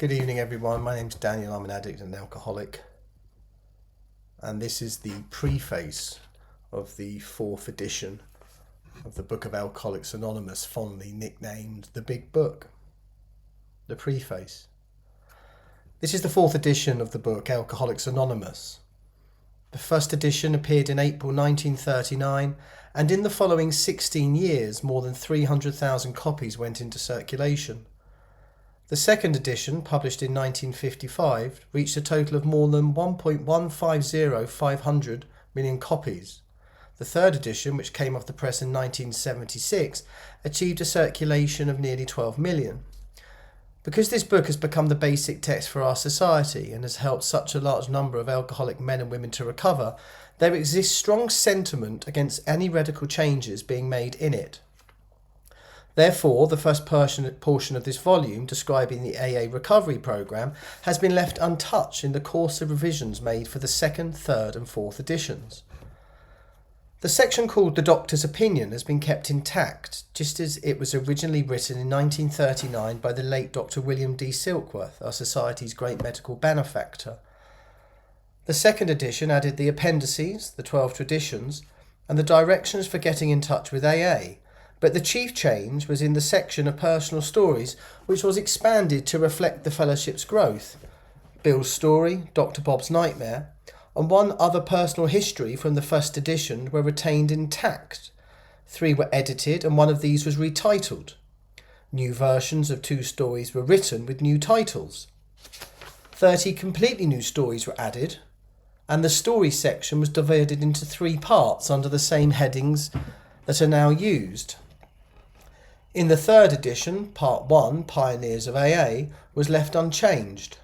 Good evening everyone, my name's Daniel, I'm an addict and an alcoholic, and this is the preface of the 4th edition of the Book of Alcoholics Anonymous, fondly nicknamed the Big Book. The preface. This is the 4th edition of the book Alcoholics Anonymous. The first edition appeared in April 1939, and in the following 16 years more than 300,000 copies went into circulation. The second edition, published in 1955, reached a total of more than 1.150500 million copies. The third edition, which came off the press in 1976, achieved a circulation of nearly 12 million. Because this book has become the basic text for our society and has helped such a large number of alcoholic men and women to recover, there exists strong sentiment against any radical changes being made in it. Therefore, the first portion of this volume, describing the AA recovery program, has been left untouched in the course of revisions made for the 2nd, 3rd and 4th editions. The section called The Doctor's Opinion has been kept intact, just as it was originally written in 1939 by the late Dr. William D. Silkworth, our society's great medical benefactor. The 2nd edition added the appendices, the 12 traditions, and the directions for getting in touch with AA. But the chief change was in the section of personal stories, which was expanded to reflect the fellowship's growth. Bill's story, Dr. Bob's nightmare, and one other personal history from the first edition were retained intact. 3 were edited and one of these was retitled. New versions of 2 stories were written with new titles. 30 completely new stories were added, and the story section was divided into 3 parts under the same headings that are now used. In the 3rd edition, Part 1, Pioneers of AA, was left unchanged.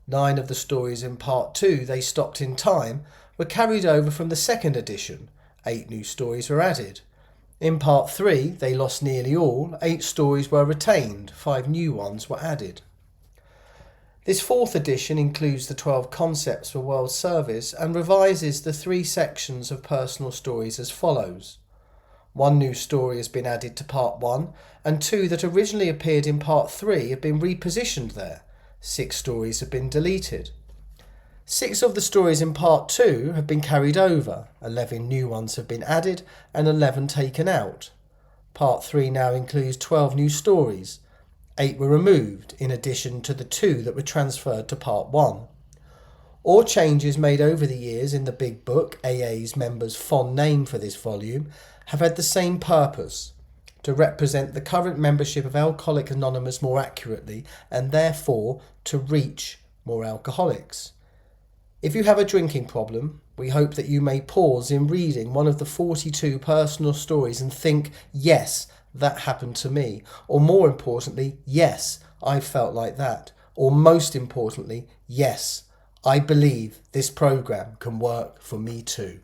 9 of the stories in Part 2, They Stopped in Time, were carried over from the 2nd edition. 8 new stories were added. In Part 3, They Lost Nearly All, 8 stories were retained, 5 new ones were added. This 4th edition includes the 12 concepts for world service and revises the 3 sections of personal stories as follows. 1 new story has been added to Part 1, and 2 that originally appeared in Part 3 have been repositioned there. 6 stories have been deleted. 6 of the stories in Part 2 have been carried over, 11 new ones have been added, and 11 taken out. Part 3 now includes 12 new stories. 8 were removed, in addition to the 2 that were transferred to Part 1. All changes made over the years in the Big Book, AA's members' fond name for this volume, have had the same purpose: to represent the current membership of Alcoholics Anonymous more accurately and therefore to reach more alcoholics. If you have a drinking problem, we hope that you may pause in reading one of the 42 personal stories and think, yes, that happened to me, or more importantly, yes, I felt like that, or most importantly, yes, I believe this program can work for me too.